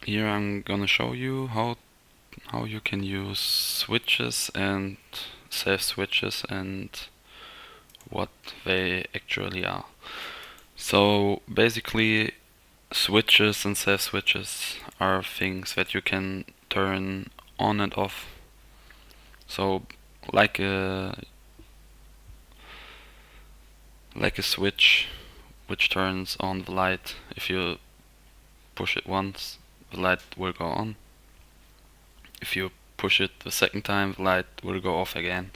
Here I'm gonna show you how you can use switches and safe switches and what they actually are. So basically, switches and safe switches are things that you can turn on and off. So like a switch which turns on the light. If you push it once, the light will go on. If you push it the second time, the light will go off again.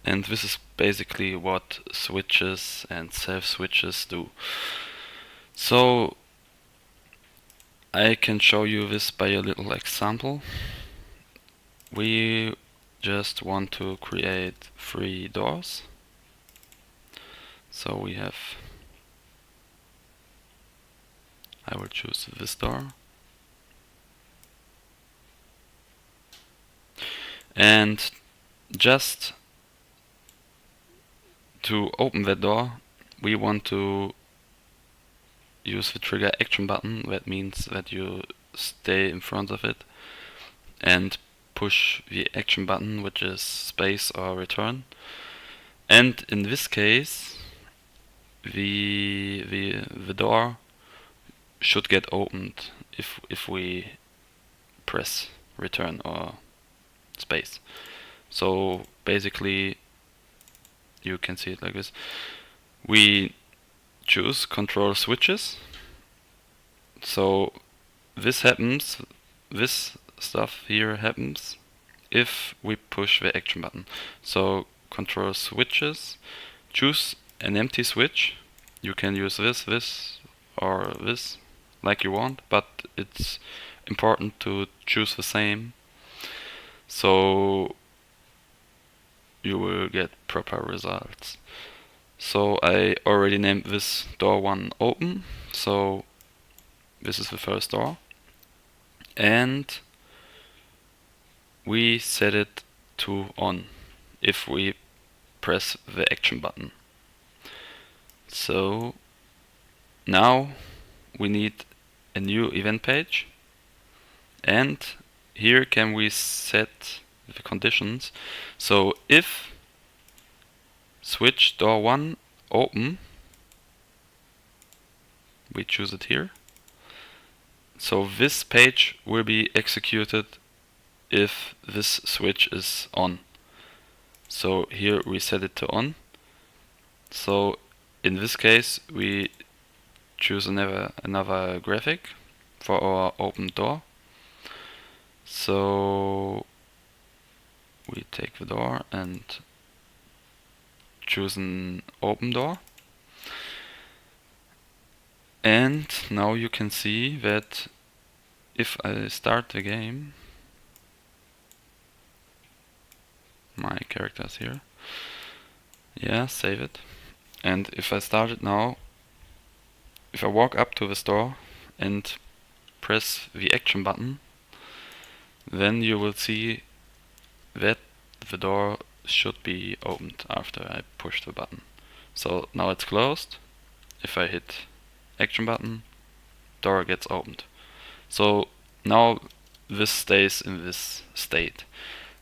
And this is basically what switches and safe switches do. So I can show you this by a little example. We just want to create 3 doors. So we have, I will choose this door. And just to open that door, we want to use the trigger action button. That means that you stay in front of it and push the action button, which is space or return. And in this case, the door should get opened if we press return or space. So basically, you can see it like this. We choose control switches. So this happens, this stuff here happens if we push the action button. So control switches, choose an empty switch. You can use this, or this, like you want, but it's important to choose the same, so you will get proper results. So I already named this door 1 open, so this is the first door, and we set it to on if we press the action button. So now we need a new event page, and here can we set the conditions. So if switch door 1 open, we choose it here. So this page will be executed if this switch is on. So here we set it to on. So in this case we choose another graphic for our open door. So we take the door and choose an open door. And now you can see that if I start the game, my character is here. Yeah, save it. And if I start it now, if I walk up to this door and press the action button, then you will see that the door should be opened after I push the button. So now it's closed. If I hit action button, door gets opened. So now this stays in this state.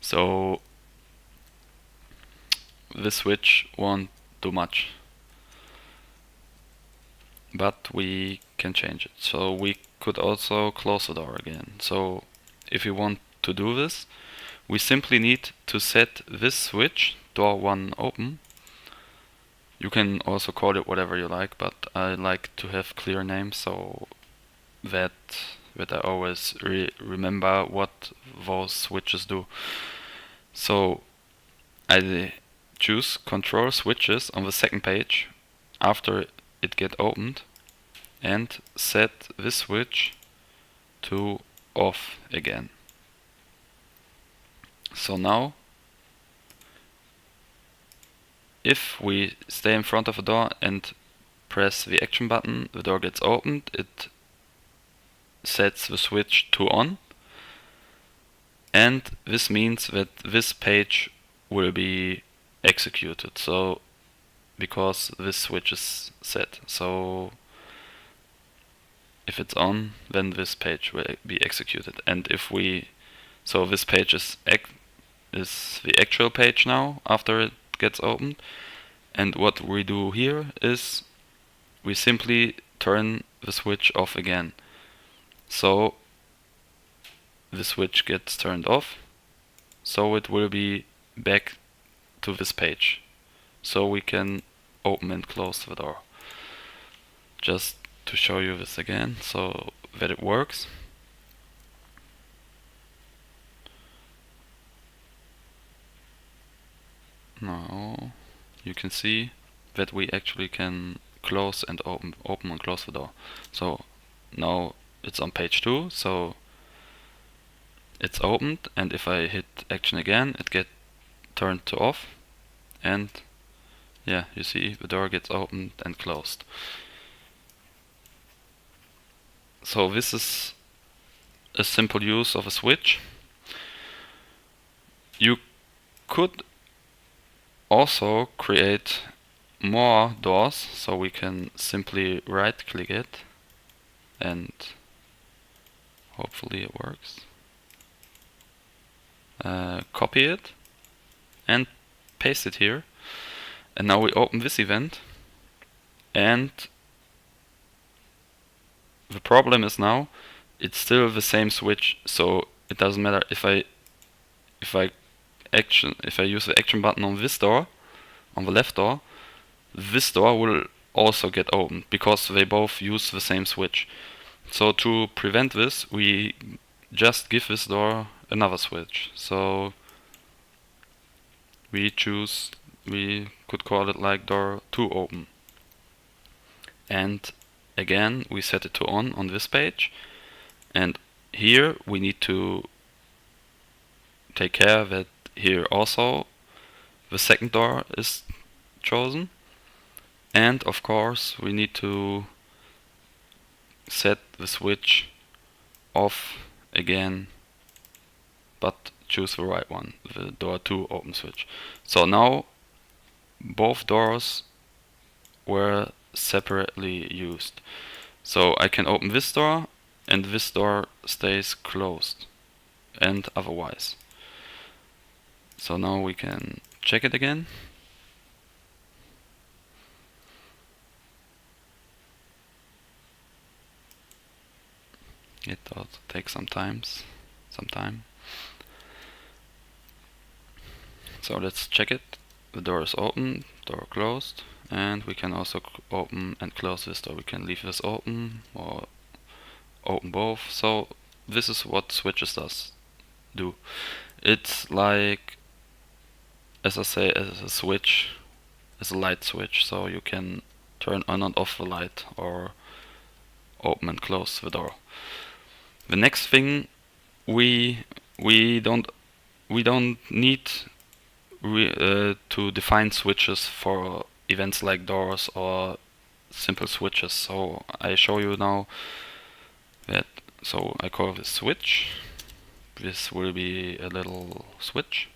So this switch won't do much, but we can change it. So we could also close the door again. So if you want to do this, we simply need to set this switch, door 1 open. You can also call it whatever you like, but I like to have clear names so that I always remember what those switches do. So I choose control switches on the second page after it get opened and set this switch to off again. So now if we stay in front of a door and press the action button, the door gets opened, it sets the switch to on, and this means that this page will be executed, so because this switch is set. So if it's on, then this page will be executed. And if we, so this page is the actual page now after it gets opened. And what we do here is we simply turn the switch off again. So the switch gets turned off, so it will be back to this page. So we can open and close the door. Just to show you this again so that it works. Now you can see that we actually can close and open and close the door. So now it's on page 2, so it's opened, and if I hit action again, it gets turned to off, and yeah, you see the door gets opened and closed. So this is a simple use of a switch. You could also create more doors, so we can simply right click it and hopefully it works. Copy it and paste it here, and now we open this event, and the problem is now it's still the same switch, so it doesn't matter if I use the action button on this door, on the left door, this door will also get opened because they both use the same switch. So to prevent this, we just give this door another switch. So we could call it like door 2 open. And again, we set it to on this page. And here we need to take care that here also the second door is chosen. And of course we need to set the switch off again, but choose the right one, the door 2 open switch. So now both doors were separately used. So I can open this door and this door stays closed, and otherwise. So now we can check it again. It also takes some time. So let's check it. The door is open, door closed, and we can also open and close this door. We can leave this open or open both. So this is what switches do. It's like, as I say, as a switch, as a light switch, so you can turn on and off the light or open and close the door. The next thing, we don't need to define switches for events like doors or simple switches. So I show you now that. So I call this switch. This will be a little switch.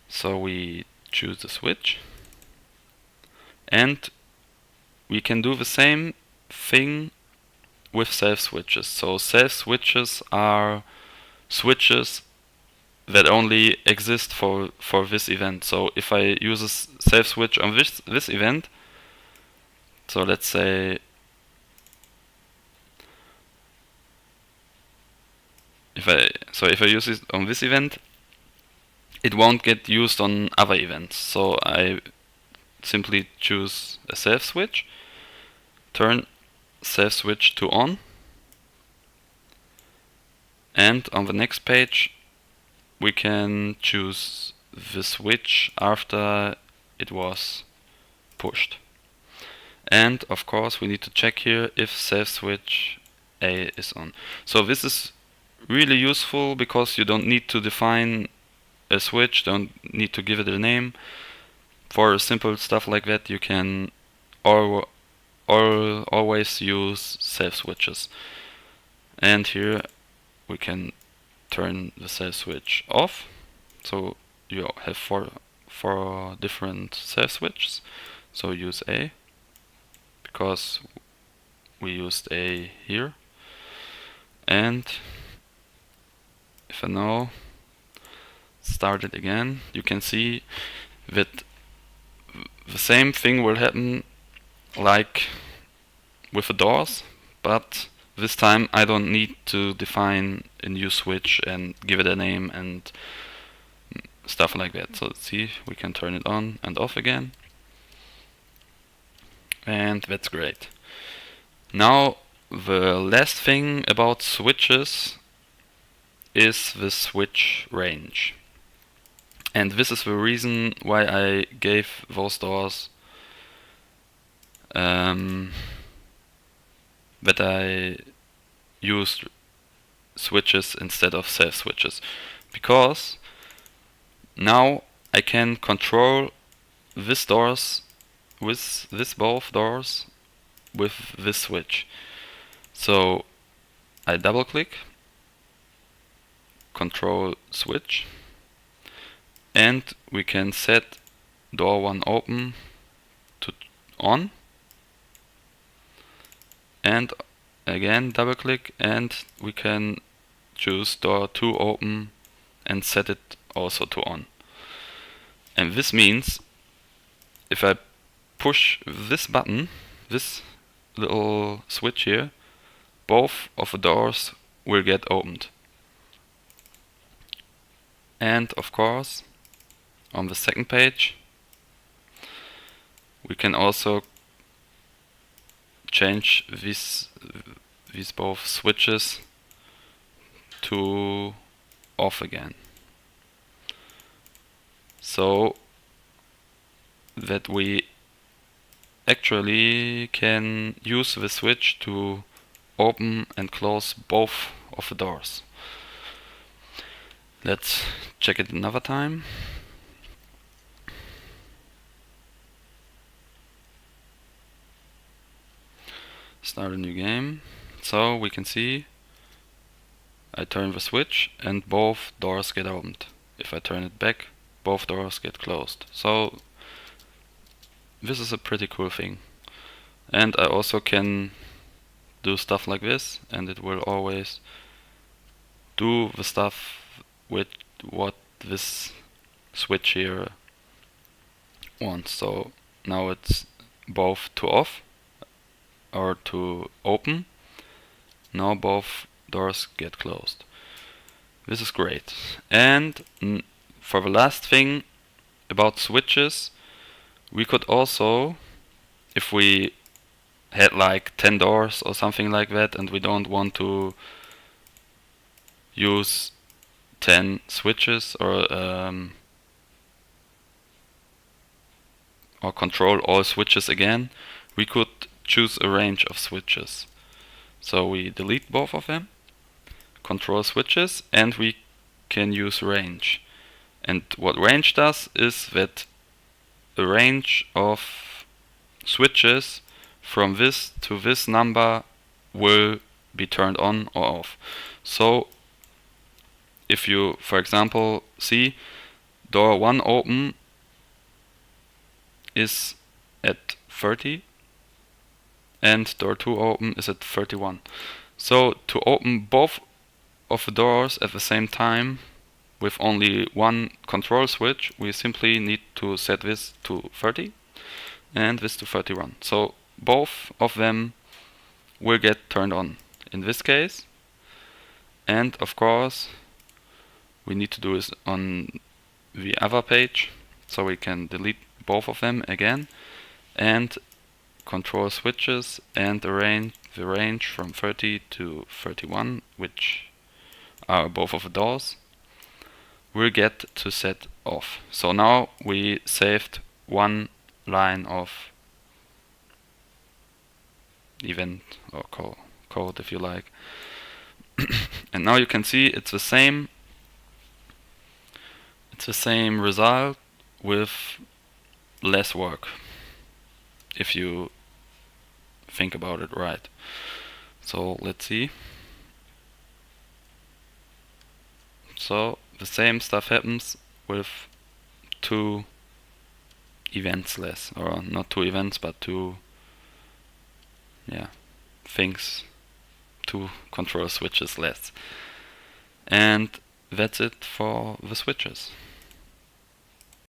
So we choose the switch, and we can do the same thing with self switches. So self switches are switches that only exist for this event. So if I use a self switch on this event, so let's say if I use it on this event, it won't get used on other events. So I simply choose a self switch, turn self switch to on, and on the next page we can choose the switch after it was pushed. And of course we need to check here if self switch A is on. So this is really useful because you don't need to define a switch, don't need to give it a name. For simple stuff like that you can always use self switches. And here we can turn the self switch off. So you have four different self switches. So use A because we used a here. And if I now start it again, you can see that the same thing will happen like with the doors, but this time I don't need to define a new switch and give it a name and stuff like that. So see, we can turn it on and off again, and that's great. Now the last thing about switches is the switch range. And this is the reason why I gave those doors that I used switches instead of self switches, because now I can control this doors with this both doors with this switch. So I double click, control switch, and we can set door 1 open to on, and again double click, and we can choose door 2 open and set it also to on. And this means if I push this button, this little switch here, both of the doors will get opened. And of course, on the second page, we can also change these both switches to off again, so that we actually can use the switch to open and close both of the doors. Let's check it another time. Start a new game. So we can see I turn the switch and both doors get opened. If I turn it back, both doors get closed. So this is a pretty cool thing. And I also can do stuff like this, and it will always do the stuff with what this switch here wants. So now it's both to off or to open. Now both doors get closed. This is great. And for the last thing about switches, we could also, if we had like 10 doors or something like that, and we don't want to use 10 switches or control all switches again, we could choose a range of switches. So we delete both of them, control switches, and we can use range. And what range does is that a range of switches from this to this number will be turned on or off. So if you, for example, see door 1 open is at 30 and door 2 open is at 31. So to open both of the doors at the same time with only one control switch, we simply need to set this to 30 and this to 31. So both of them will get turned on in this case. And of course, we need to do this on the other page, so we can delete both of them again and control switches and arrange the range from 30 to 31, which are both of the doors, will get to set off. So now we saved one line of event or code if you like. And now you can see it's the same result with less work, if you think about it right. So let's see. So the same stuff happens with 2 events less, or not 2 events, but 2 things to control switches less. And that's it for the switches.